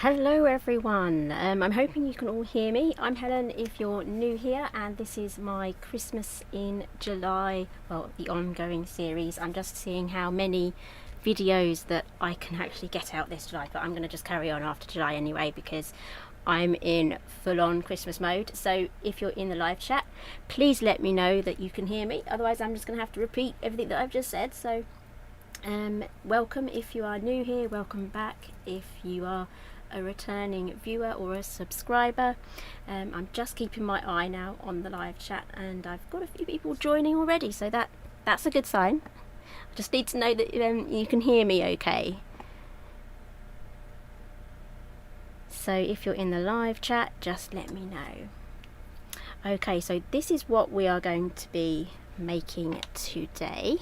Hello everyone, I'm hoping you can all hear me. I'm Helen if you're new here, and this is my Christmas in July, well, the ongoing series. I'm just seeing how many videos that I can actually get out this July, but I'm going to just carry on after July anyway because I'm in full-on Christmas mode. So if you're in the live chat, please let me know that you can hear me, otherwise I'm just going to have to repeat everything that I've just said. So welcome if you are new here, welcome back if you are a returning viewer or a subscriber. I'm just keeping my eye now on the live chat, and I've got a few people joining already, so that's a good sign. I just need to know that you can hear me okay. So if you're in the live chat, just let me know. Okay, so this is what we are going to be making today.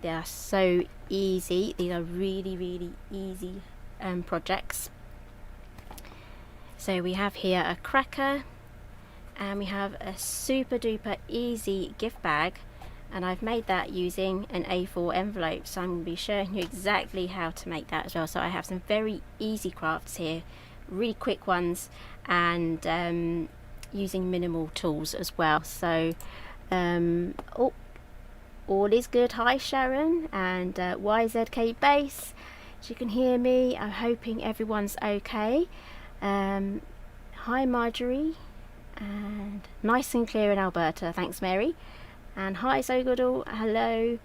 They are so easy. These are really easy projects. So we have here a cracker, and we have a super duper easy gift bag, and I've made that using an A4 envelope, so I'm going to be showing you exactly how to make that as well. So I have some very easy crafts here, really quick ones, and using minimal tools as well. So all is good. Hi Sharon, and YZK Base, as you can hear me. I'm hoping everyone's okay. Hi Marjorie, and nice and clear in Alberta, thanks Mary. And hi Zogoodle, hello.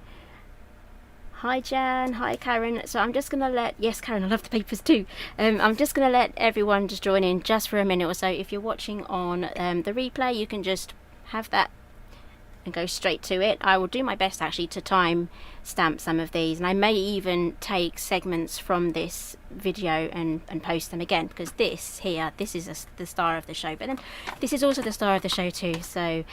Hi Jan, hi Karen. So I'm just gonna let, yes Karen, I love the papers too. I'm just gonna let everyone just join in just for a minute or so. If you're watching on the replay, you can just have that and go straight to it. I will do my best actually to time stamp some of these, and I may even take segments from this video and post them again, because this is the star of the show, but then this is also the star of the show too. So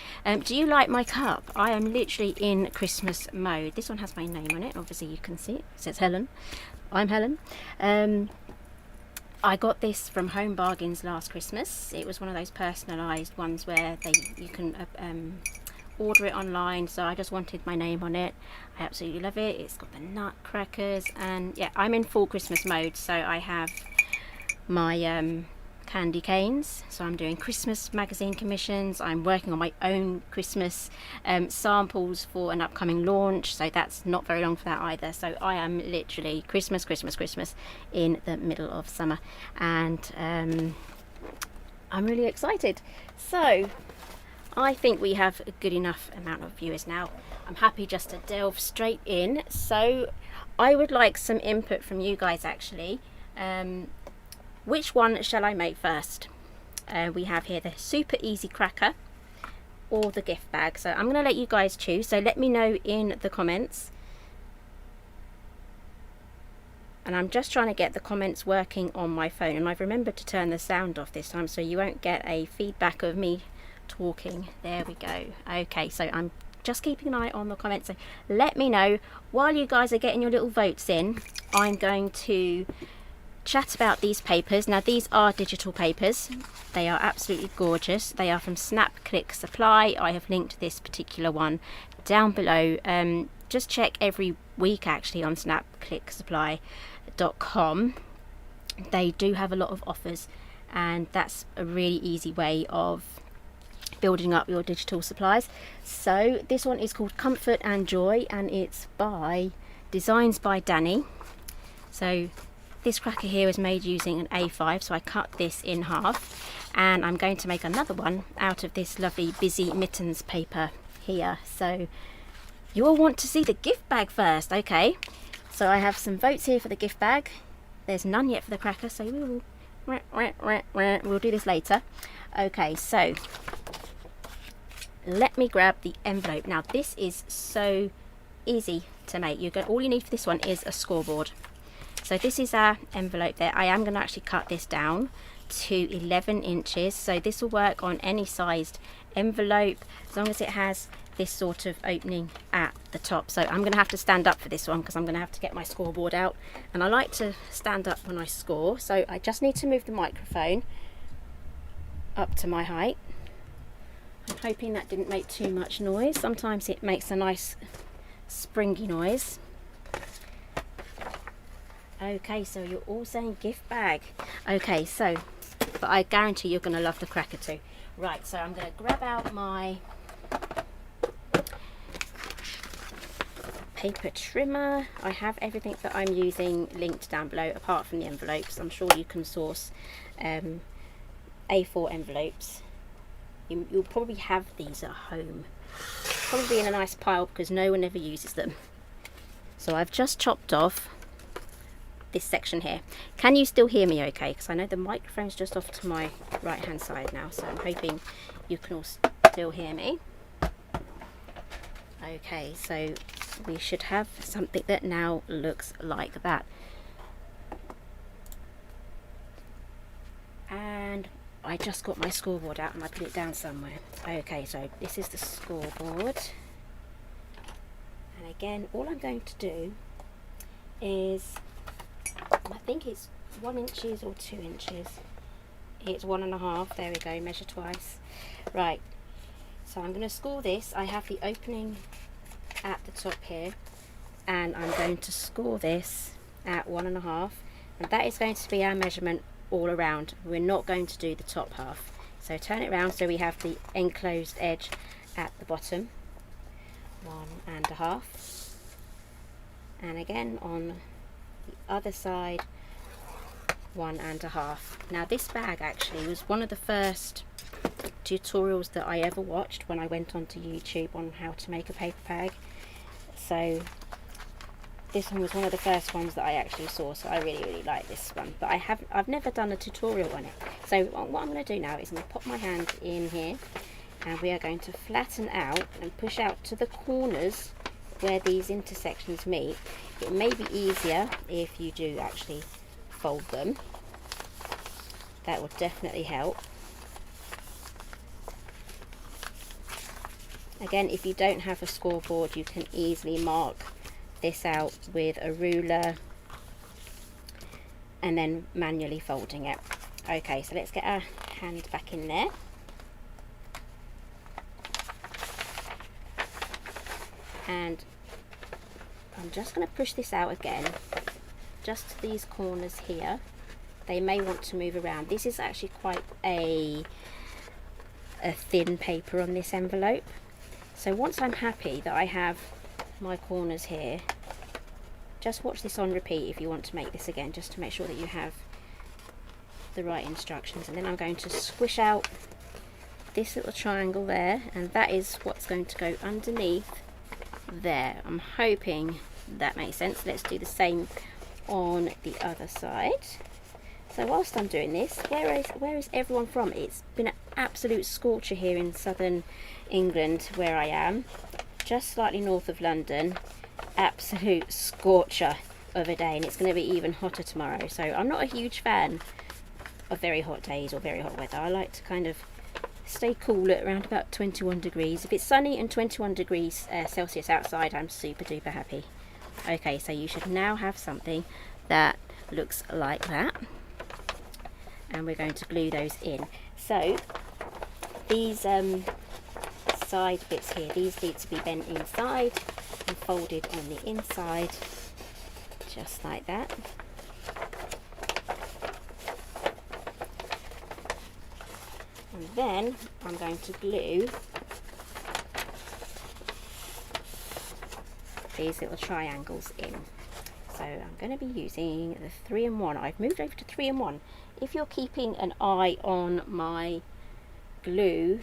do you like my cup? I am literally in Christmas mode. This one has my name on it, obviously you can see it. It says Helen. I'm Helen. I got this from Home Bargains last Christmas. It was one of those personalised ones where you can order it online, so I just wanted my name on it. I absolutely love it. It's got the nutcrackers, and yeah, I'm in full Christmas mode. So I have my candy canes, so I'm doing Christmas magazine commissions. I'm working on my own Christmas samples for an upcoming launch, so that's not very long for that either. So I am literally Christmas in the middle of summer, and I'm really excited. So I think we have a good enough amount of viewers now. I'm happy just to delve straight in. So I would like some input from you guys actually. Which one shall I make first? We have here the super easy cracker or the gift bag. So I'm going to let you guys choose. So let me know in the comments. And I'm just trying to get the comments working on my phone. And I've remembered to turn the sound off this time, so you won't get a feedback of me talking. There we go. Okay, so I'm just keeping an eye on the comments, so let me know. While you guys are getting your little votes in, I'm going to chat about these papers. Now these are digital papers. They are absolutely gorgeous. They are from Snap Click Supply. I have linked this particular one down below. Just check every week actually on snapclicksupply.com. They do have a lot of offers, and that's a really easy way of building up your digital supplies. So this one is called Comfort and Joy, and it's by Designs by Danny. So this cracker here is made using an A5, so I cut this in half, and I'm going to make another one out of this lovely Busy Mittens paper here. So you all want to see the gift bag first. Okay, so I have some votes here for the gift bag. There's none yet for the cracker, so we'll do this later. Okay, so let me grab the envelope. Now this is so easy to make. All you need for this one is a scoreboard. So this is our envelope there. I am going to actually cut this down to 11 inches. So this will work on any sized envelope as long as it has this sort of opening at the top. So I'm going to have to stand up for this one because I'm going to have to get my scoreboard out. And I like to stand up when I score. So I just need to move the microphone up to my height. I'm hoping that didn't make too much noise. Sometimes it makes a nice springy noise. Okay, so you're all saying gift bag. Okay, so, but I guarantee you're going to love the cracker too. Right, so I'm going to grab out my paper trimmer. I have everything that I'm using linked down below, apart from the envelopes. I'm sure you can source A4 envelopes. You'll probably have these at home. Probably in a nice pile because no one ever uses them. So I've just chopped off this section here. Can you still hear me okay? Because I know the microphone's just off to my right hand side now, so I'm hoping you can all still hear me. Okay, so we should have something that now looks like that. And I just got my scoreboard out and I put it down somewhere. Okay, so this is the scoreboard. And again, all I'm going to do is, I think it's 1 inch or 2 inches. It's 1.5. There we go, measure twice. Right, so I'm going to score this. I have the opening at the top here, and I'm going to score this at 1.5, and that is going to be our measurement all around. We're not going to do the top half. So turn it around so we have the enclosed edge at the bottom. 1.5, and again on the other side 1.5. Now this bag actually was one of the first tutorials that I ever watched when I went onto YouTube on how to make a paper bag. So this one was one of the first ones that I actually saw, so I really like this one, but I've never done a tutorial on it. So what I'm going to do now is I'm going to pop my hand in here, and we are going to flatten out and push out to the corners where these intersections meet. It may be easier if you do actually fold them. That will definitely help. Again, if you don't have a scoreboard, you can easily mark this out with a ruler and then manually folding it. Okay, so let's get our hand back in there. And I'm just going to push this out again, just to these corners here. They may want to move around. This is actually quite a thin paper on this envelope. So once I'm happy that I have my corners here, just watch this on repeat if you want to make this again, just to make sure that you have the right instructions. And then I'm going to squish out this little triangle there, and that is what's going to go underneath there. I'm hoping that makes sense. Let's do the same on the other side. So whilst I'm doing this, where is everyone from? It's been an absolute scorcher here in southern England where I am, just slightly north of London. Absolute scorcher of a day, and it's going to be even hotter tomorrow. So I'm not a huge fan of very hot days or very hot weather. I like to kind of stay cool at around about 21 degrees. If it's sunny and 21 degrees Celsius outside, I'm super duper happy. Okay, so you should now have something that looks like that, and we're going to glue those in. So these side bits here, these need to be bent inside and folded on the inside, just like that. And then I'm going to glue these little triangles in. So I'm going to be using the 3-in-1. I've moved over to 3-in-1. If you're keeping an eye on my glue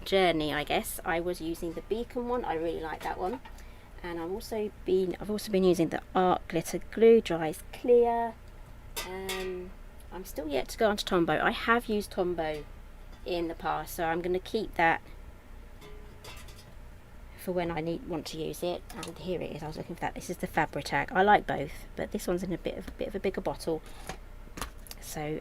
journey, I guess, I was using the Beacon one. I really like that one. And I've also been using the Art Glitter Glue, Dries Clear. I'm still yet to go on to Tombow. I have used Tombow in the past, so I'm going to keep that for when I want to use it. And here it is. I was looking for that. This is the Fabri-Tac. I like both, but this one's in a bit of a bigger bottle. So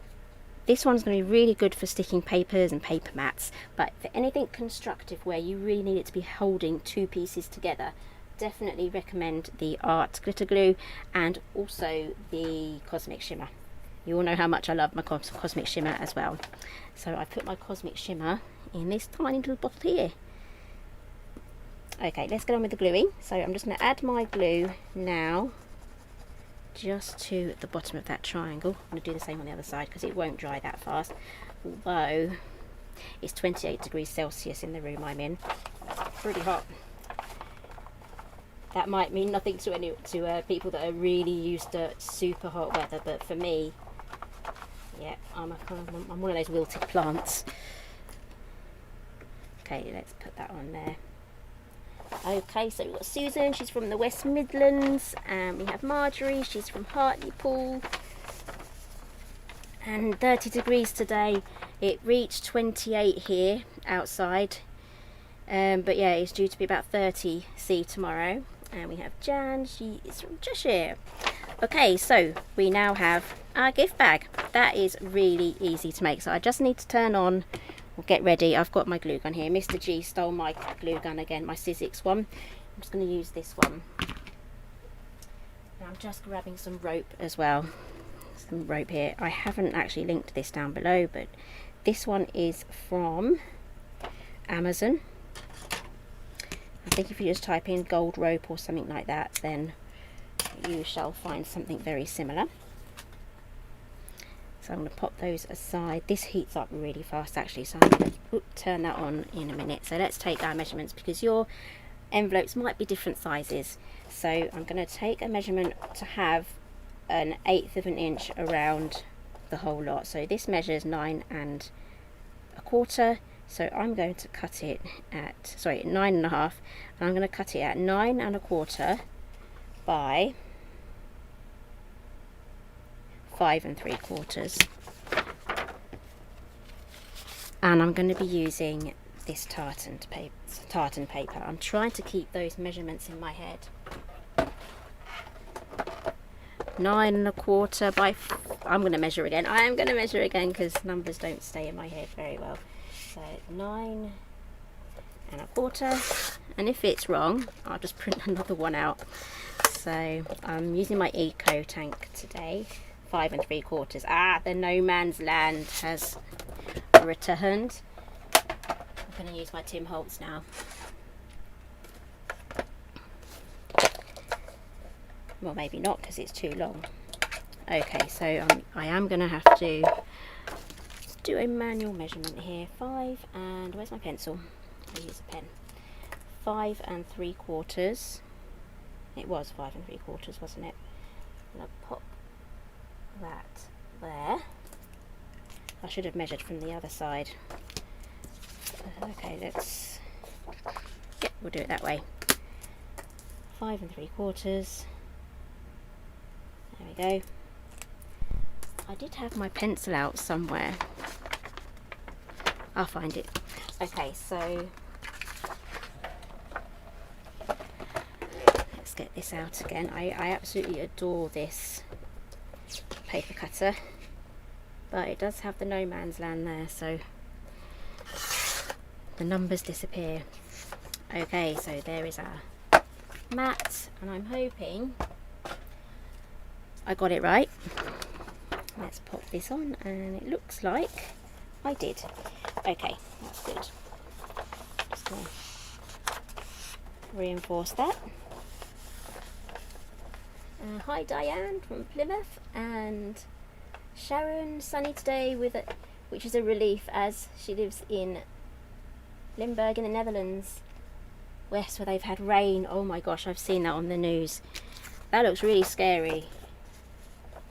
this one's going to be really good for sticking papers and paper mats, but for anything constructive where you really need it to be holding two pieces together, definitely recommend the Art Glitter Glue and also the Cosmic Shimmer. You all know how much I love my Cosmic Shimmer as well. So I put my Cosmic Shimmer in this tiny little bottle here. Okay, let's get on with the gluing. So I'm just going to add my glue now just to the bottom of that triangle. I'm going to do the same on the other side because it won't dry that fast, although it's 28 degrees Celsius in the room I'm in. Pretty hot. That might mean nothing to people that are really used to super hot weather, but for me, yeah, I'm one of those wilted plants. Okay, let's put that on there. Okay, so we've got Susan, she's from the West Midlands, and we have Marjorie, she's from Hartlepool. And 30 degrees today. It reached 28 here outside, but yeah, it's due to be about 30 C tomorrow. And we have Jan, she is from Cheshire. Okay, so we now have our gift bag. That is really easy to make. So I just need to turn on, or get ready. I've got my glue gun here. Mr. G stole my glue gun again, my Sizzix one. I'm just going to use this one. And I'm just grabbing some rope as well. Some rope here. I haven't actually linked this down below, but this one is from Amazon. I think if you just type in gold rope or something like that, then you shall find something very similar. So I'm going to pop those aside. This heats up really fast actually, so I'm going to turn that on in a minute. So let's take our measurements, because your envelopes might be different sizes. So I'm going to take a measurement to have 1/8 of an inch around the whole lot. So this measures 9 1/4. So I'm going to cut it at 9 1/2, and I'm going to cut it at 9 1/4 by 5 3/4. And I'm going to be using this tartan paper. I'm trying to keep those measurements in my head. 9 1/4 by I'm going to measure again. I am going to measure again because numbers don't stay in my head very well. So 9 1/4, and if it's wrong, I'll just print another one out. So I'm using my eco tank today. 5 3/4. Ah, the no man's land has returned. I'm going to use my Tim Holtz now. Well, maybe not, because it's too long. Okay, so I am going to have to do a manual measurement here. 5 and where's my pencil? I'll use a pen. 5 3/4. It was 5 3/4, wasn't it? I'm going to pop that there. I should have measured from the other side. Okay, we'll do it that way. 5 3/4. There we go. I did have my pencil out somewhere. I'll find it. Okay, so let's get this out again. I absolutely adore this paper cutter, but it does have the no man's land there, so the numbers disappear. Okay, so there is our mat, and I'm hoping I got it right. Let's pop this on, and it looks like I did. Okay, that's good. Just going to reinforce that. Hi Diane from Plymouth, and Sharon, sunny today which is a relief as she lives in Limburg in the Netherlands. West, where they've had rain. Oh my gosh, I've seen that on the news. That looks really scary.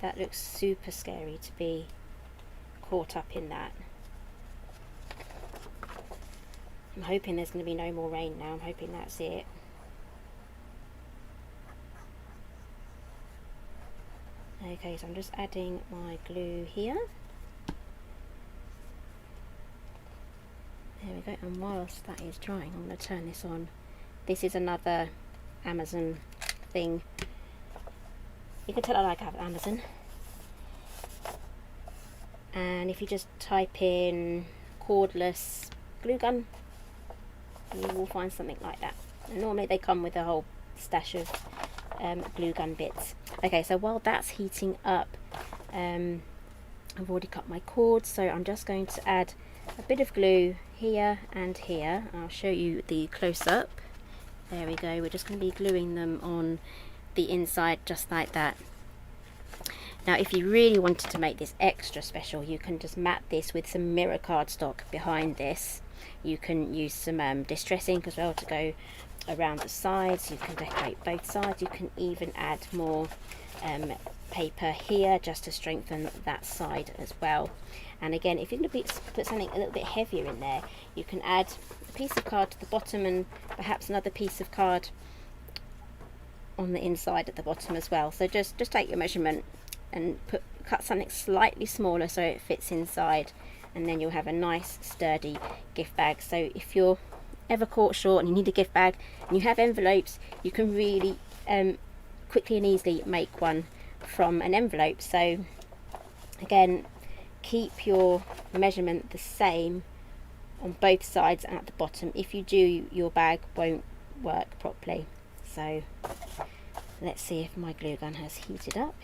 That looks super scary to be caught up in that. I'm hoping there's going to be no more rain now. I'm hoping that's it. Okay, so I'm just adding my glue here. There we go, and whilst that is drying, I'm going to turn this on. This is another Amazon thing. You can tell I like Amazon. And if you just type in cordless glue gun, you will find something like that. And normally they come with a whole stash of glue gun bits. Okay, so while that's heating up, I've already cut my cords, so I'm just going to add a bit of glue here and here. I'll show you the close-up. There we go. We're just going to be gluing them on the inside just like that. Now if you really wanted to make this extra special, you can just mat this with some mirror cardstock behind this. You can use some distress ink as well to go around the sides. You can decorate both sides. You can even add more paper here just to strengthen that side as well. And again, if you're going to put something a little bit heavier in there, you can add a piece of card to the bottom and perhaps another piece of card on the inside at the bottom as well. So just take your measurement and cut something slightly smaller so it fits inside, and then you'll have a nice sturdy gift bag. So if you're ever caught short and you need a gift bag and you have envelopes, you can really quickly and easily make one from an envelope. So again, keep your measurement the same on both sides and at the bottom. If you do, your bag won't work properly. So let's see if my glue gun has heated up.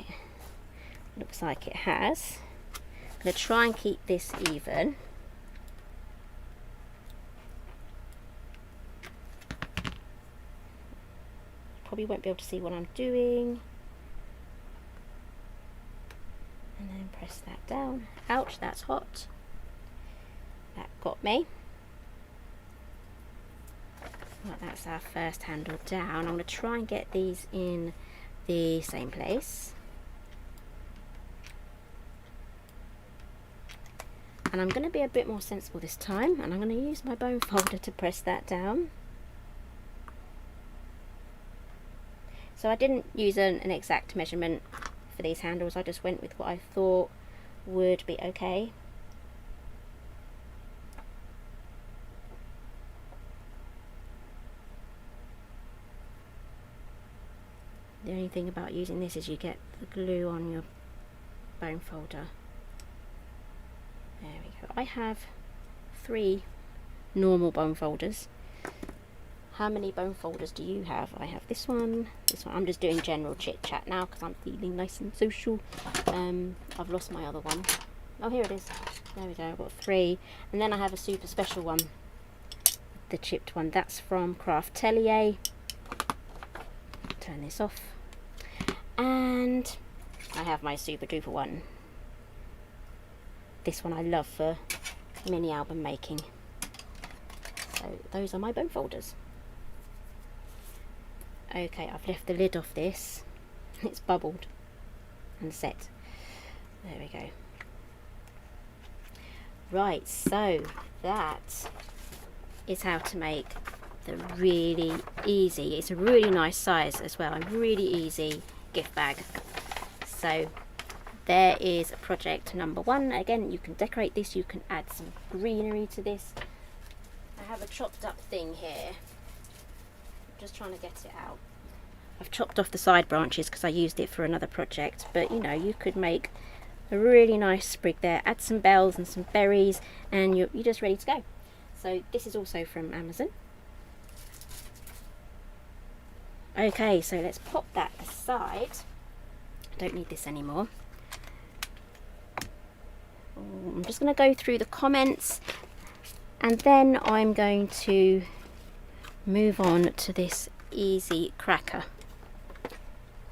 Looks like it has. I'm going to try and keep this even. Probably won't be able to see what I'm doing. And then press that down. Ouch, that's hot. That got me. Right, that's our first handle down. I'm going to try and get these in the same place. And I'm going to be a bit more sensible this time, and I'm going to use my bone folder to press that down. So I didn't use an exact measurement for these handles, I just went with what I thought would be okay. The only thing about using this is you get the glue on your bone folder. There we go. I have 3 normal bone folders. How many bone folders do you have? I have this one, this one. I'm just doing general chit chat now because I'm feeling nice and social. I've lost my other one. Oh, here it is. There we go. I've got 3. And then I have a super special one, the chipped one. That's from Craftelier. Turn this off. And I have my super duper one. This one I love for mini album making. So those are my bone folders. Okay, I've left the lid off this. It's bubbled and set. There we go. Right, so that is how to make the really easy, it's a really nice size as well, and really easy gift bag. So there is project number 1. Again, you can decorate this, you can add some greenery to this. I have a chopped up thing here. I'm just trying to get it out. I've chopped off the side branches because I used it for another project, but you know, you could make a really nice sprig there, add some bells and some berries, and you're just ready to go. So this is also from Amazon. Okay, so let's pop that aside. I don't need this anymore. I'm just going to go through the comments, and then I'm going to move on to this easy cracker.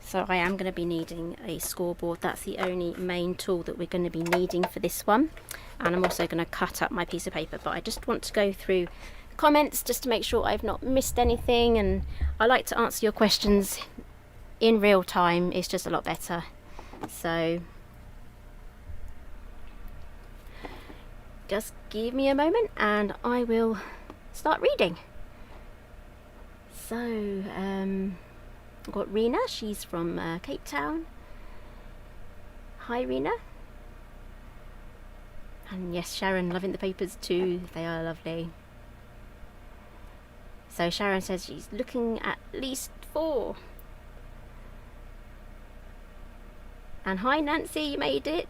So I am going to be needing a scoreboard. That's the only main tool that we're going to be needing for this one. And I'm also going to cut up my piece of paper, but I just want to go through comments just to make sure I've not missed anything, and I like to answer your questions in real time. It's just a lot better. So just give me a moment and I will start reading. So I've got Rena, she's from Cape Town. Hi Rena. And yes, Sharon, loving the papers too, they are lovely. So Sharon says she's looking at least 4. And hi Nancy, you made it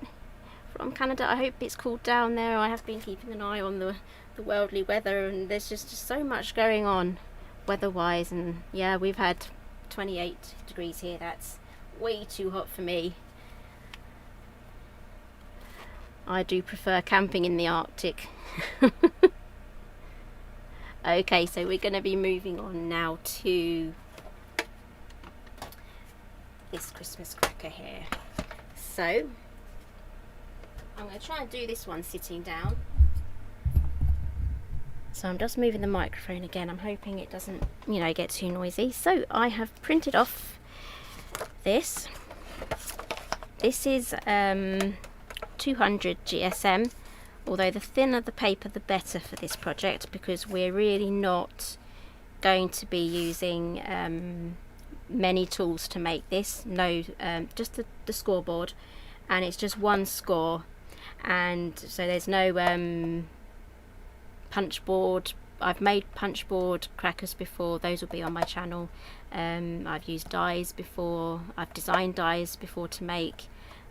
from Canada. I hope it's cooled down there. I have been keeping an eye on the worldly weather, and there's just so much going on weather-wise. And yeah, we've had 28 degrees here. That's way too hot for me. I do prefer camping in the Arctic. Okay, so we're going to be moving on now to this Christmas cracker here. so I'm going to try and do this one sitting down. So I'm just moving the microphone again. I'm hoping it doesn't, you know, get too noisy. So I have printed off this. This is 200 GSM, although the thinner the paper the better for this project, because we're really not going to be using many tools to make this. No, just the scoreboard, and it's just one score, and so there's no punch board. I've made punch board crackers before, those will be on my channel. I've used dies before, I've designed dies before to make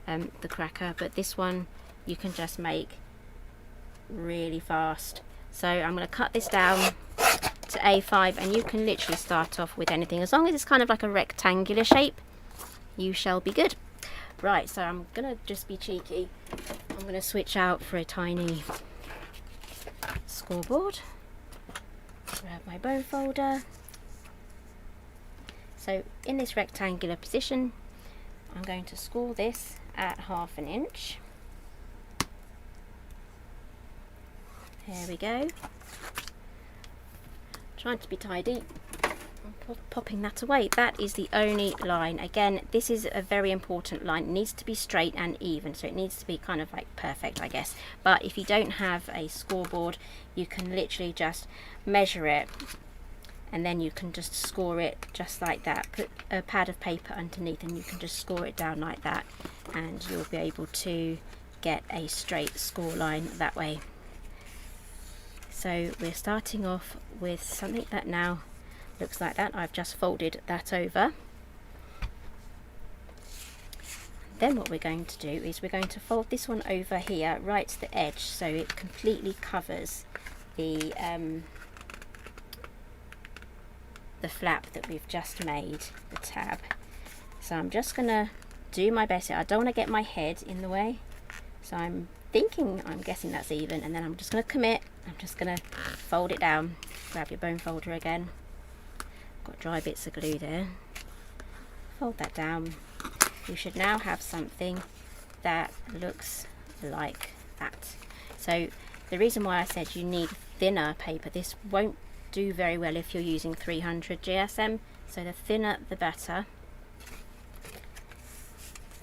the cracker, but this one you can just make really fast. So I'm going to cut this down to A5, and you can literally start off with anything as long as it's kind of like a rectangular shape. You shall be good. Right, so I'm going to just be cheeky. I'm going to switch out for a tiny scoreboard. Grab my bone folder. So in this rectangular position, I'm going to score this at 1/2 inch. There we go. Trying to be tidy. I'm popping that away. That is the only line. Again, this is a very important line. It needs to be straight and even, so it needs to be kind of like perfect, I guess. But if you don't have a scoreboard, you can literally just measure it, and then you can just score it just like that. Put a pad of paper underneath and you can just score it down like that, and you'll be able to get a straight score line that way. So we're starting off with something that now looks like that. I've just folded that over. Then what we're going to do is we're going to fold this one over here right to the edge, so it completely covers the flap that we've just made, the tab. So I'm just going to do my best here. I don't want to get my head in the way, so I'm guessing that's even, and then I'm just going to commit. I'm just going to fold it down. Grab your bone folder again. Got dry bits of glue there. Fold that down. You should now have something that looks like that. So the reason why I said you need thinner paper, this won't do very well if you're using 300 GSM, so the thinner the better,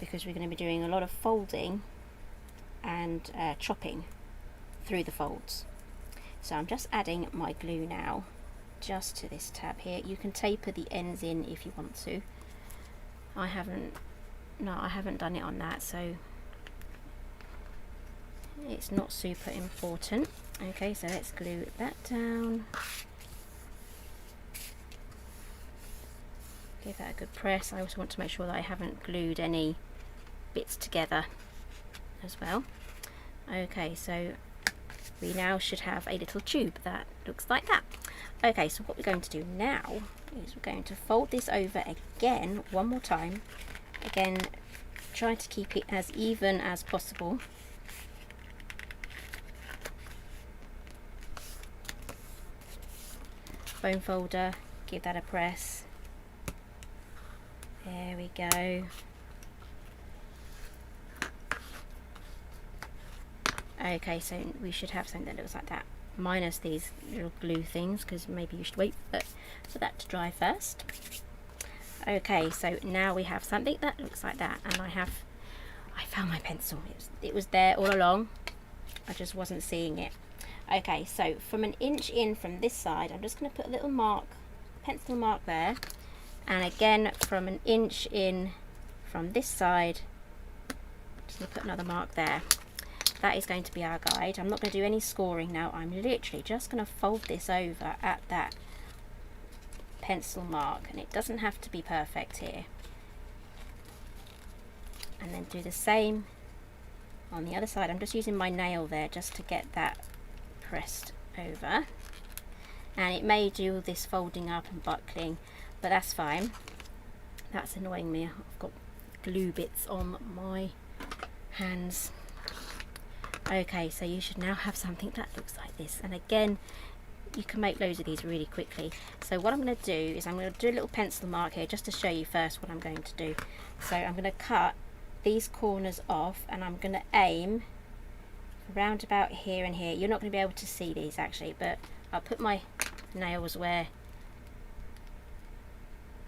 because we're going to be doing a lot of folding and chopping through the folds. So I'm just adding my glue now just to this tab here. You can taper the ends in if you want to. I haven't done it on that, so it's not super important. Okay, so let's glue that down. Give that a good press. I also want to make sure that I haven't glued any bits together as well. Okay, so we now should have a little tube that looks like that. Okay, so what we're going to do now is we're going to fold this over again one more time. Again, try to keep it as even as possible. Bone folder, give that a press. There we go. Okay, so we should have something that looks like that, minus these little glue things, because maybe you should wait for that to dry first. Okay, so now we have something that looks like that, and I found my pencil. It was there all along, I just wasn't seeing it. Okay, so from an inch in from this side, I'm just going to put a little mark, pencil mark there, and again from an inch in from this side, just going to put another mark there. That is going to be our guide. I'm not going to do any scoring now. I'm literally just going to fold this over at that pencil mark, and it doesn't have to be perfect here. And then do the same on the other side. I'm just using my nail there just to get that pressed over. And it may do this folding up and buckling, but that's fine. That's annoying me. I've got glue bits on my hands. Okay, so you should now have something that looks like this, and again you can make loads of these really quickly. So what I'm going to do is I'm going to do a little pencil mark here just to show you first what I'm going to do. So I'm going to cut these corners off, and I'm going to aim around about here and here. You're not going to be able to see these actually, but I'll put my nails where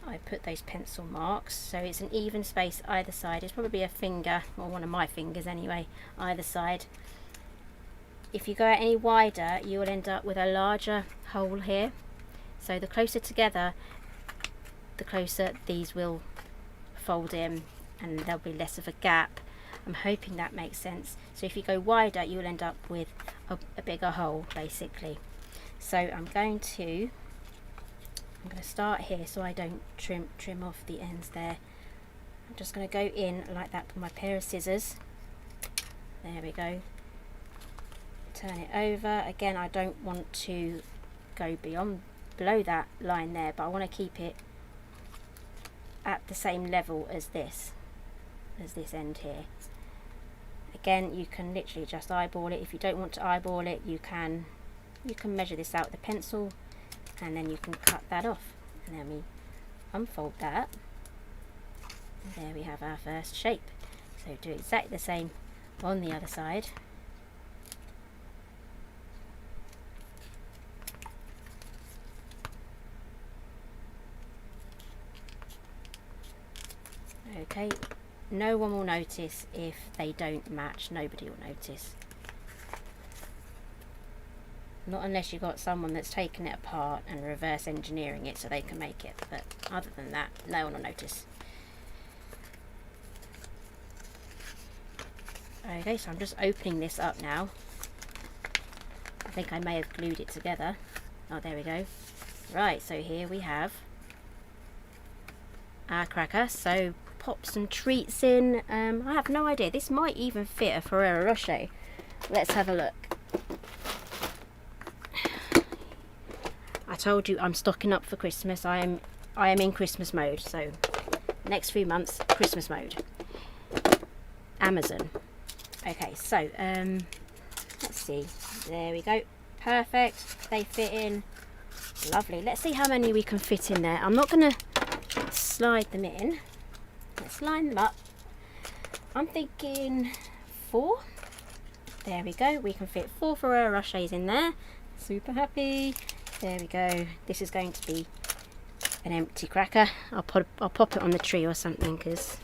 I put those pencil marks, so it's an even space either side. It's probably a finger, or one of my fingers anyway, either side. If you go out any wider, you will end up with a larger hole here. So the closer together, the closer these will fold in, and there'll be less of a gap. I'm hoping that makes sense. So if you go wider, you'll end up with a bigger hole basically. So I'm going to start here so I don't trim off the ends there. I'm just going to go in like that with my pair of scissors. There we go. Turn it over. Again, I don't want to go below that line there, but I want to keep it at the same level as this end here. Again, you can literally just eyeball it. If you don't want to eyeball it, you can measure this out with a pencil, and then you can cut that off, and then we unfold that, and there we have our first shape. So do exactly the same on the other side. Okay, no one will notice if they don't match. Nobody will notice. Not unless you've got someone that's taken it apart and reverse engineering it so they can make it, but other than that, no one will notice. Okay, so I'm just opening this up now. I think I may have glued it together. Oh, there we go. Right, so here we have our cracker. So pop some treats in. I have no idea. This might even fit a Ferrero Rocher. Let's have a look. I told you I'm stocking up for Christmas. I am in Christmas mode. So next few months, Christmas mode. Amazon. Okay, so let's see. There we go. Perfect. They fit in. Lovely. Let's see how many we can fit in there. I'm not going to slide them in. Let's line them up. I'm thinking 4. There we go. We can fit 4 Ferrero Rochers in there. Super happy. There we go. This is going to be an empty cracker. I'll pop it on the tree or something, because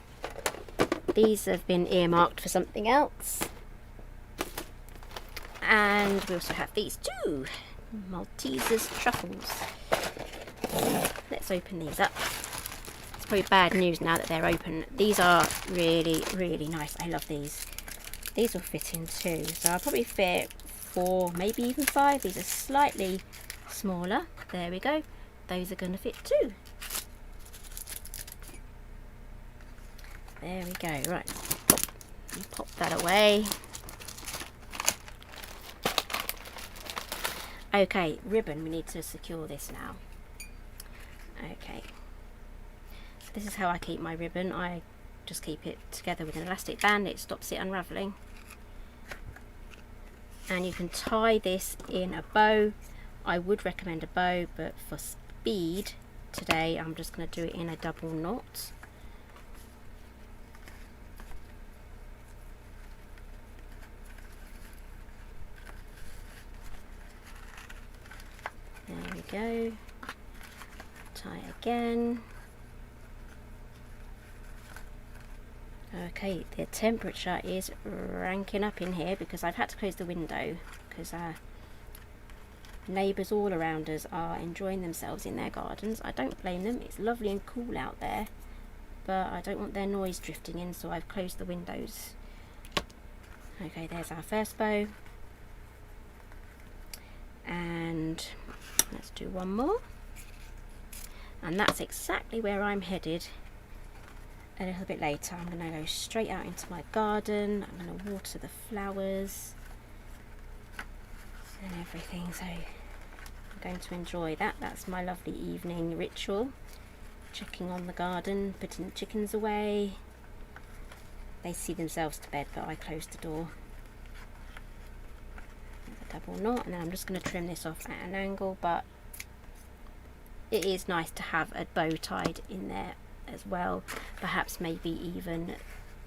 these have been earmarked for something else. And we also have these too. Maltesers truffles. Let's open these up. It's probably bad news now that they're open. These are really, really nice. I love these. These will fit in too. So I'll probably fit 4, maybe even 5. These are slightly smaller. There we go. Those are going to fit too. There we go. Right. Pop that away. Okay, ribbon. We need to secure this now. Okay. So this is how I keep my ribbon. I just keep it together with an elastic band. It stops it unraveling. And you can tie this in a bow. I would recommend a bow, but for speed today I'm just going to do it in a double knot. There we go. Tie again. Okay, the temperature is ranking up in here because I've had to close the window because our neighbours all around us are enjoying themselves in their gardens. I don't blame them. It's lovely and cool out there, but I don't want their noise drifting in, so I've closed the windows. Okay, there's our first bow. And let's do one more. And that's exactly where I'm headed a little bit later. I'm going to go straight out into my garden. I'm going to water the flowers and everything. So I'm going to enjoy that. That's my lovely evening ritual. Checking on the garden, putting the chickens away. They see themselves to bed, but I close the door. Double knot, and then I'm just going to trim this off at an angle, but it is nice to have a bow tied in there as well, perhaps maybe even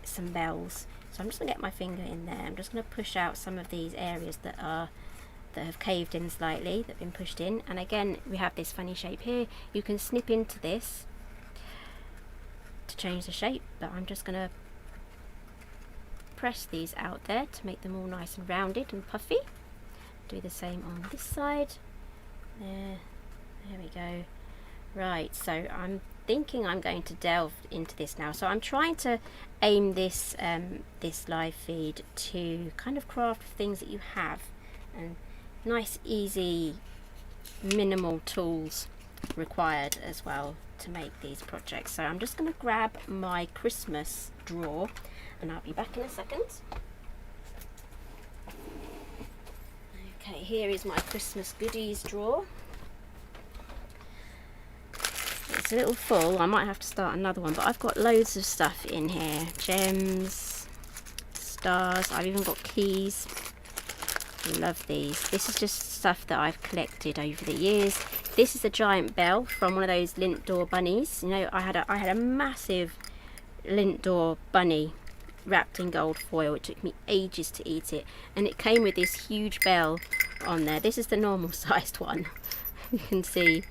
some bells. So I'm just gonna get my finger in there. I'm just gonna push out some of these areas that have caved in slightly, that have been pushed in. And again, we have this funny shape here. You can snip into this to change the shape, but I'm just gonna press these out there to make them all nice and rounded and puffy. Do the same on this side. There we go. Right, so I'm thinking I'm going to delve into this now. So I'm trying to aim this this live feed to kind of craft things that you have, and nice, easy, minimal tools required as well to make these projects. So I'm just going to grab my Christmas drawer, and I'll be back in a second. Okay, here is my Christmas goodies drawer. It's a little full. I might have to start another one, but I've got loads of stuff in here. Gems, stars, I've even got keys. Love these. This is just stuff that I've collected over the years. This is a giant bell from one of those lint door bunnies. You know, I had a massive lint door bunny wrapped in gold foil. It took me ages to eat it, and it came with this huge bell on there. This is the normal sized one. You can see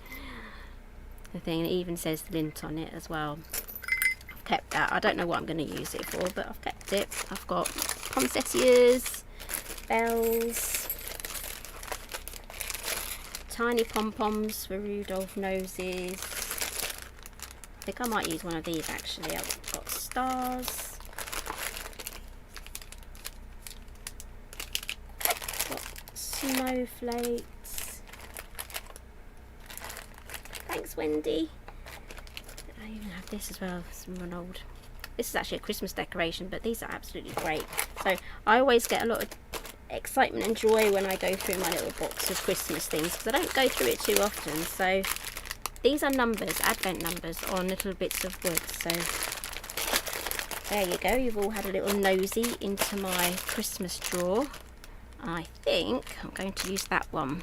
the thing, it even says lint on it as well. I've kept that. I don't know what I'm going to use it for, but I've kept it. I've got poinsettias, bells, tiny pom-poms for Rudolph noses. I think I might use one of these actually. I've got stars, got snowflakes. Thanks, Wendy. I even have this as well, some Ronald. This is actually a Christmas decoration, but these are absolutely great. So I always get a lot of excitement and joy when I go through my little box of Christmas things, because I don't go through it too often. So these are numbers, advent numbers on little bits of wood. So there you go, you've all had a little nosy into my Christmas drawer. I think I'm going to use that one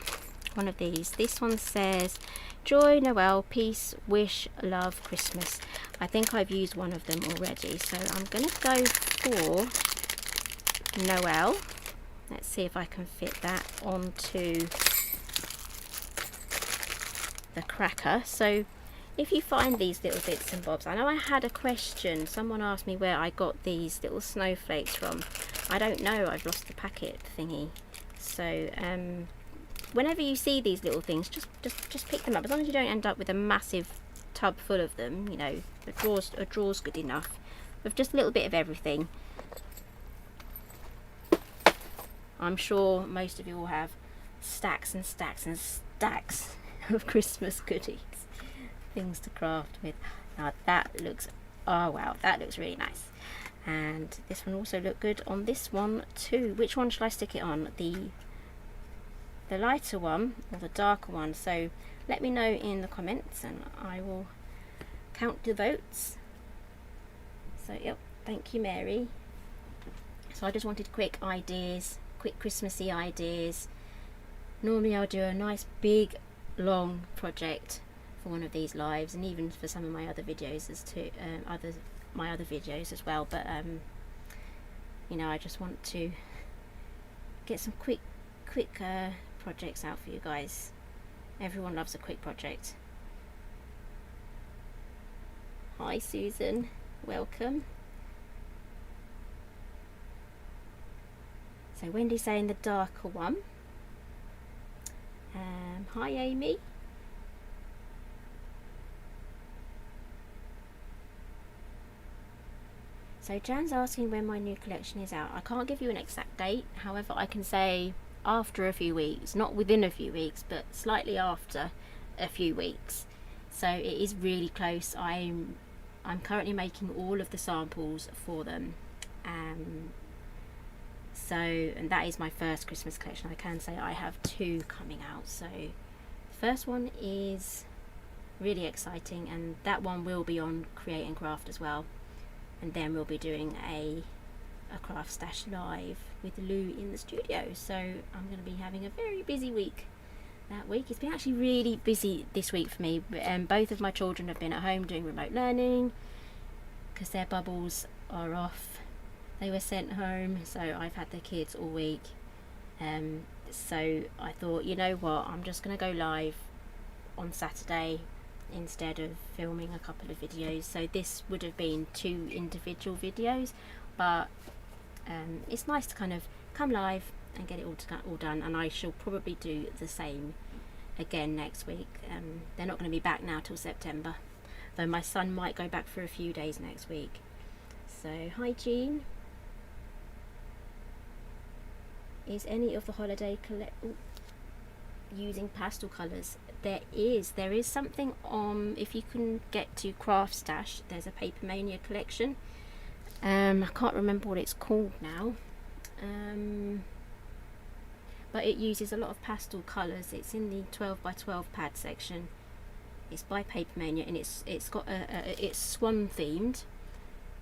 of these. This one says Joy, Noel, Peace, Wish, Love, Christmas. I think I've used one of them already, so I'm going to go for Noel. Let's see if I can fit that onto the cracker. So if you find these little bits and bobs, I know I had a question. Someone asked me where I got these little snowflakes from. I don't know, I've lost the packet thingy. So whenever you see these little things, just pick them up. As long as you don't end up with a massive tub full of them, you know, a drawer's good enough. With just a little bit of everything. I'm sure most of you will have stacks and stacks and stacks of Christmas goodies, things to craft with. Now that looks, oh wow, that looks really nice. And this one also looked good on this one too. Which one shall I stick it on? The lighter one or the darker one? So let me know in the comments and I will count the votes. So yep, thank you, Mary. So I just wanted quick ideas, quick Christmassy ideas. Normally I'll do a nice big long project for one of these lives, and even for some of my other videos my other videos as well, but you know, I just want to get some quick projects out for you guys. Everyone loves a quick project. Hi Susan, welcome. So Wendy's saying the darker one. Hi Amy. So Jan's asking when my new collection is out. I can't give you an exact date, however I can say after a few weeks, not within a few weeks, but slightly after a few weeks. So it is really close. I'm currently making all of the samples for them. And that is my first Christmas collection. I can say I have 2 coming out. So the first one is really exciting, and that one will be on Create and Craft as well. And then we'll be doing a Craft Stash live with Lou in the studio. So I'm going to be having a very busy week that week. It's been actually really busy this week for me. Both of my children have been at home doing remote learning because their bubbles are off. They were sent home, so I've had the kids all week. So I thought, you know what, I'm just going to go live on Saturday instead of filming a couple of videos. So this would have been 2 individual videos, but it's nice to kind of come live and get it all done, and I shall probably do the same again next week. They're not going to be back now till September, though my son might go back for a few days next week. So hi Jean. Is any of the holiday using pastel colours? There is something on, if you can get to Craft Stash, there's a Paper Mania collection. I can't remember what it's called now, but it uses a lot of pastel colours. It's in the 12 by 12 pad section. It's by Paper Mania, and it's got it's swan themed,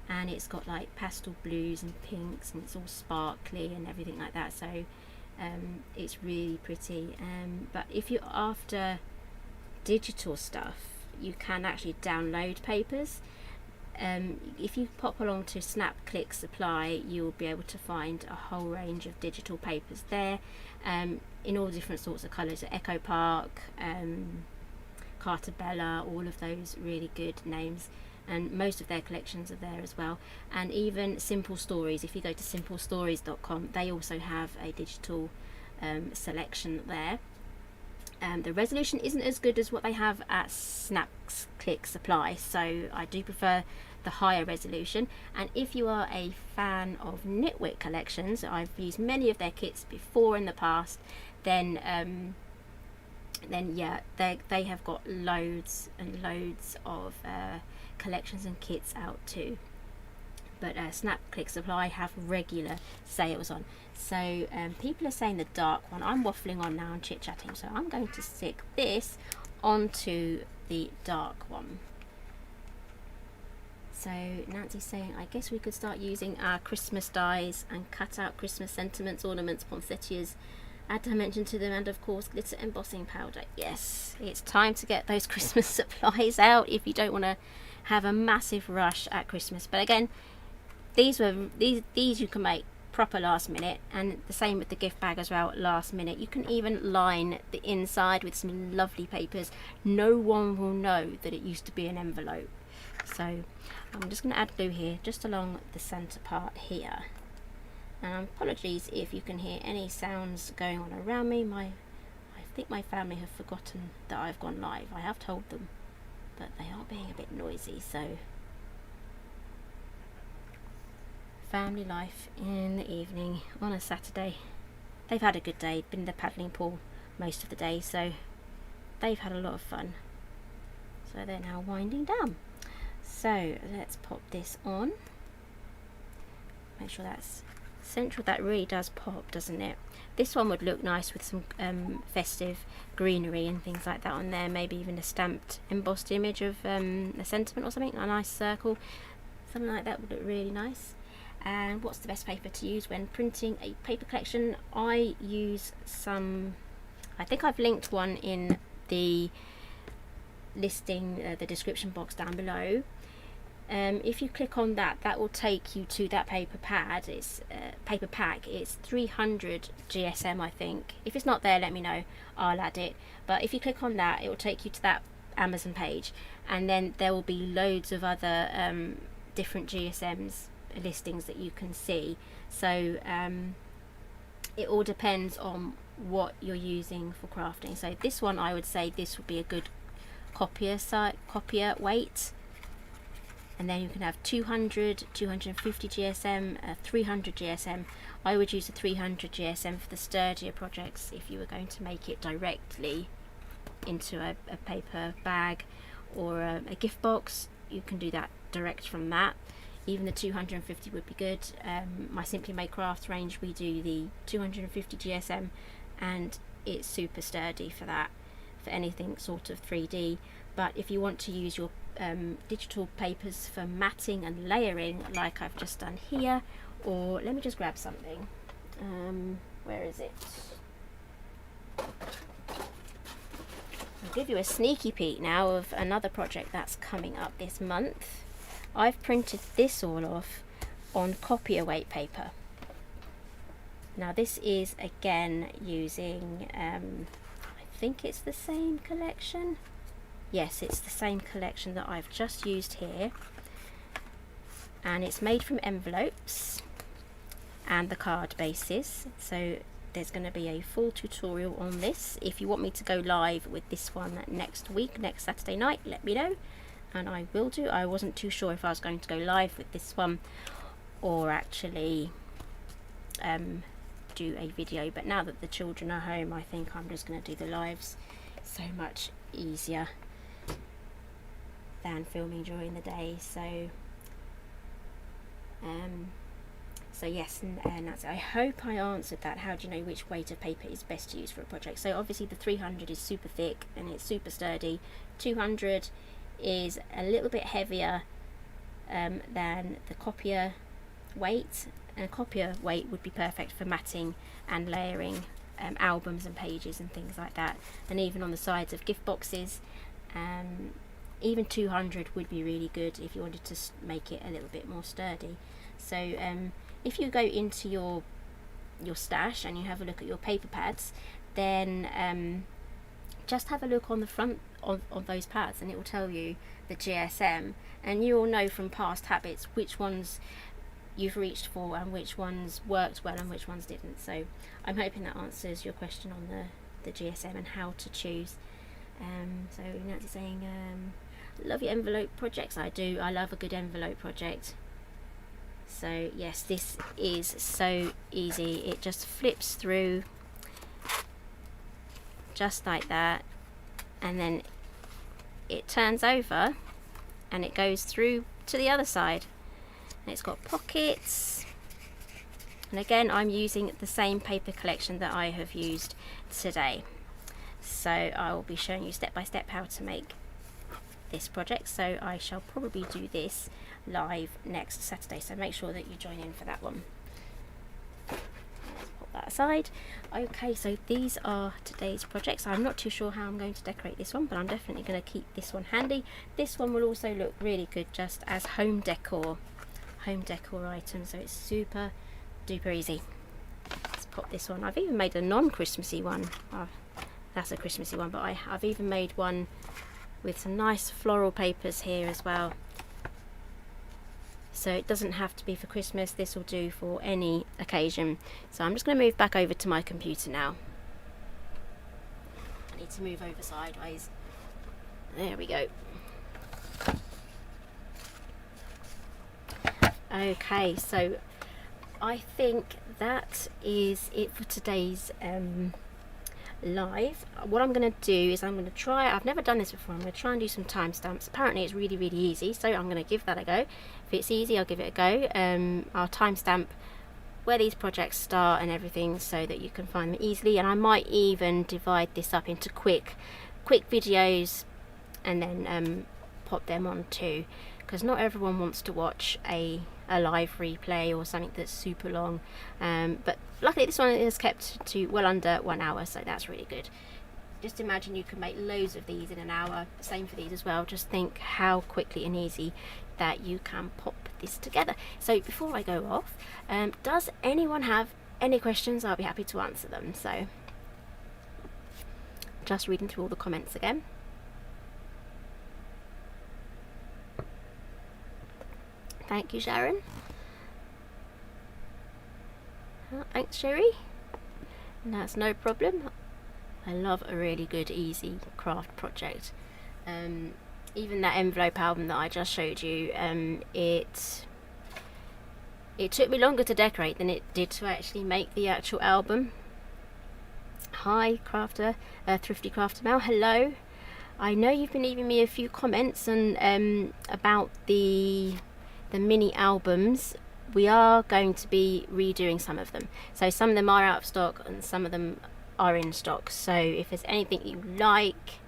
and it's got like pastel blues and pinks, and it's all sparkly and everything like that, so it's really pretty. But if you're after digital stuff, you can actually download papers. If you pop along to Snap Click Supply, you'll be able to find a whole range of digital papers there, in all different sorts of colours. Echo Park, Carta Bella, all of those really good names, and most of their collections are there as well. And even Simple Stories, if you go to simplestories.com, they also have a digital selection there. The resolution isn't as good as what they have at Snap Click Supply, so I do prefer the higher resolution. And if you are a fan of Knitwit collections, I've used many of their kits before in the past, then yeah, they have got loads and loads of collections and kits out too. But Snap Click Supply have regular sales on. So people are saying the dark one. I'm waffling on now and chit chatting, so I'm going to stick this onto the dark one. So Nancy's saying, I guess we could start using our Christmas dies and cut out Christmas sentiments, ornaments, poinsettias, add dimension to them, and of course glitter embossing powder. Yes, it's time to get those Christmas supplies out if you don't want to have a massive rush at Christmas. But again, these you can make proper last minute, and the same with the gift bag as well, last minute. You can even line the inside with some lovely papers. No one will know that it used to be an envelope. So I'm just going to add glue here just along the center part here, and apologies if you can hear any sounds going on around me. I think my family have forgotten that I've gone live. I have told them, but they are being a bit noisy. So family life in the evening on a Saturday. They've had a good day, been in the paddling pool most of the day, so they've had a lot of fun. So they're now winding down. So let's pop this on. Make sure that's central. That really does pop, doesn't it? This one would look nice with some festive greenery and things like that on there. Maybe even a stamped embossed image of a sentiment or something, a nice circle. Something like that would look really nice. And what's the best paper to use when printing a paper collection? I use some, I think I've linked one in the listing, the description box down below. If you click on that, that will take you to that paper pad. It's paper pack. It's 300 GSM, I think. If it's not there, let me know, I'll add it. But if you click on that, it will take you to that Amazon page, and then there will be loads of other different GSMs listings that you can see. So it all depends on what you're using for crafting. So this one, I would say this would be a good copier weight, and then you can have 200, 250 GSM, 300 GSM. I would use the 300 GSM for the sturdier projects. If you were going to make it directly into a paper bag or a gift box, you can do that direct from that. Even the 250 would be good. My Simply Made Crafts range, we do the 250 GSM, and it's super sturdy for that, for anything sort of 3D. But if you want to use your digital papers for matting and layering, like I've just done here, or let me just grab something. Where is it? I'll give you a sneaky peek now of another project that's coming up this month. I've printed this all off on copier weight paper. Now this is again using, I think it's the same collection. Yes, it's the same collection that I've just used here, and it's made from envelopes and the card bases. So there's going to be a full tutorial on this. If you want me to go live with this one next week, next Saturday night, let me know and I will do. I wasn't too sure if I was going to go live with this one or actually do a video, but now that the children are home, I think I'm just going to do the lives. So much easier than filming during the day. So yes, and that's it. I hope I answered that. How do you know which weight of paper is best to use for a project? So obviously the 300 is super thick and it's super sturdy. 200 is a little bit heavier than the copier weight, and a copier weight would be perfect for matting and layering albums and pages and things like that, and even on the sides of gift boxes. Even 200 would be really good if you wanted to make it a little bit more sturdy. So if you go into your stash and you have a look at your paper pads, then just have a look on the front of those pads and it will tell you the GSM, and you will know from past habits which ones you've reached for and which ones worked well and which ones didn't. So I'm hoping that answers your question on the GSM and how to choose. So Nancy's saying, love your envelope projects. I do. I love a good envelope project. So yes, this is so easy. It just flips through just like that, and then it turns over and it goes through to the other side, and it's got pockets. And again, I'm using the same paper collection that I have used today, so I will be showing you step by step how to make this project. So I shall probably do this live next Saturday, so make sure that you join in for that one. Let's put that aside. Okay, so these are today's projects. I'm not too sure how I'm going to decorate this one, but I'm definitely going to keep this one handy. This one will also look really good just as home decor item, so it's super duper easy. Let's pop this one. I've even made a non-Christmassy one. Oh, that's a Christmassy one, but I've even made one with some nice floral papers here as well. So it doesn't have to be for Christmas, this will do for any occasion. So I'm just going to move back over to my computer now. I need to move over sideways. There we go. Okay, so I think that is it for today's live. What I'm going to do is I'm going to try, I've never done this before, I'm going to try and do some timestamps. Apparently it's really easy, so I'm going to give that a go. If it's easy, I'll give it a go. I'll timestamp where these projects start and everything so that you can find them easily, and I might even divide this up into quick videos and then pop them on too, because not everyone wants to watch a live replay or something that's super long, but luckily this one is kept to well under 1 hour, so that's really good. Just imagine you can make loads of these in an hour. Same for these as well. Just think how quickly and easy that you can pop this together. So before I go off, does anyone have any questions? I'll be happy to answer them. So just reading through all the comments again. Thank you, Sharon. Thanks, Sherry. That's no problem. I love a really good, easy craft project. Even that envelope album that I just showed you, it took me longer to decorate than it did to actually make the actual album. Hi, crafter, thrifty crafter Mel. Hello. I know you've been leaving me a few comments and about the mini albums. We are going to be redoing some of them, so some of them are out of stock and some of them are in stock. So if there's anything you like,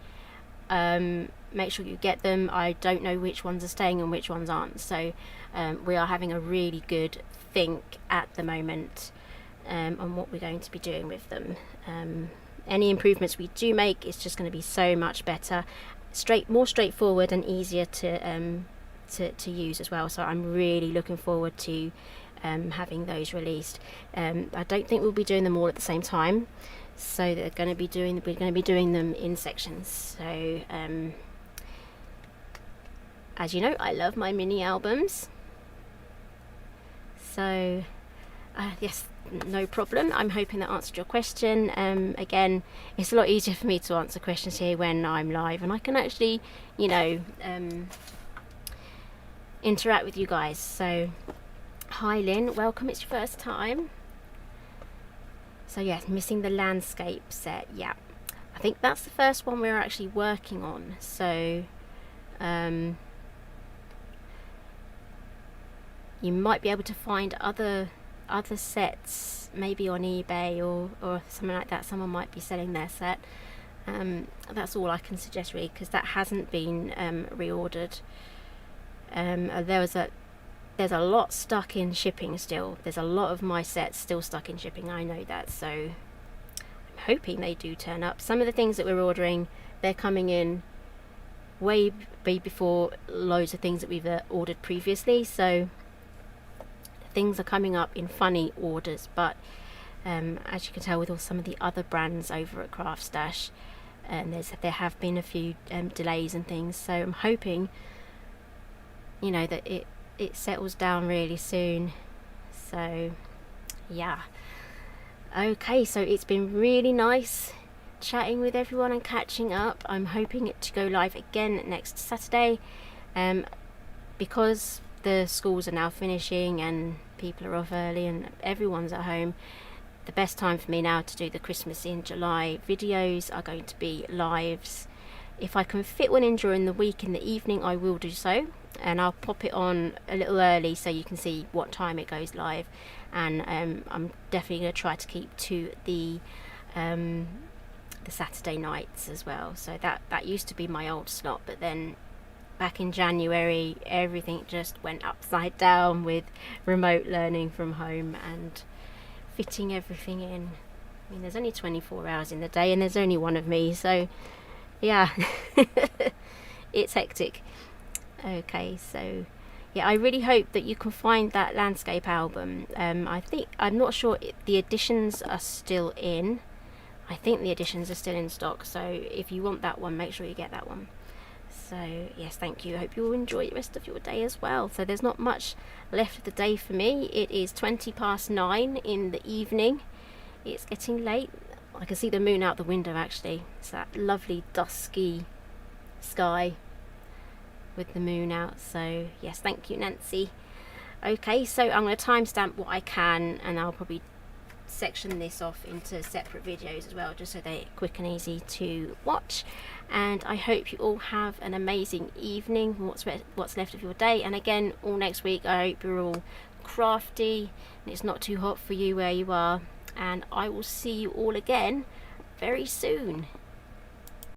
make sure you get them. I don't know which ones are staying and which ones aren't, so we are having a really good think at the moment on what we're going to be doing with them. Any improvements we do make, it's just going to be so much better, more straightforward and easier to to use as well. So I'm really looking forward to having those released. I don't think we'll be doing them all at the same time, so we're going to be doing them in sections. So as you know, I love my mini albums. So yes, no problem. I'm hoping that answered your question. Again, it's a lot easier for me to answer questions here when I'm live, and I can actually, you know, interact with you guys. So hi Lynn, welcome, it's your first time. So yes, missing the landscape set. Yeah, I think that's the first one we're actually working on. So you might be able to find other sets maybe on eBay or something like that. Someone might be selling their set. That's all I can suggest really, because that hasn't been reordered. There's a lot stuck in shipping still. There's a lot of my sets still stuck in shipping, I know that, so I'm hoping they do turn up. Some of the things that we're ordering, they're coming in way before loads of things that we've ordered previously, so things are coming up in funny orders. But as you can tell with some of the other brands over at Craft Stash, there have been a few delays and things, so I'm hoping, you know, that it settles down really soon. So yeah, okay, so it's been really nice chatting with everyone and catching up. I'm hoping it to go live again next Saturday, because the schools are now finishing and people are off early and everyone's at home. The best time for me now to do the Christmas in July videos are going to be lives. If I can fit one in during the week in the evening, I will do so, and I'll pop it on a little early so you can see what time it goes live. And I'm definitely going to try to keep to the Saturday nights as well. So that used to be my old slot, but then back in January everything just went upside down with remote learning from home and fitting everything in. I mean, there's only 24 hours in the day and there's only one of me, so yeah, it's hectic. Okay, so yeah, I really hope that you can find that landscape album. I'm not sure if the editions are still in. I think the editions are still in stock, so if you want that one, make sure you get that one. So yes, thank you. I hope you will enjoy the rest of your day as well. So there's not much left of the day for me. It is 9:20 in the evening. It's getting late. I can see the moon out the window actually. It's that lovely dusky sky with the moon out. So yes, thank you Nancy. Okay, so I'm going to timestamp what I can, and I'll probably section this off into separate videos as well, just so they're quick and easy to watch. And I hope you all have an amazing evening, what's left of your day, and again all next week I hope you're all crafty and it's not too hot for you where you are, and I will see you all again very soon.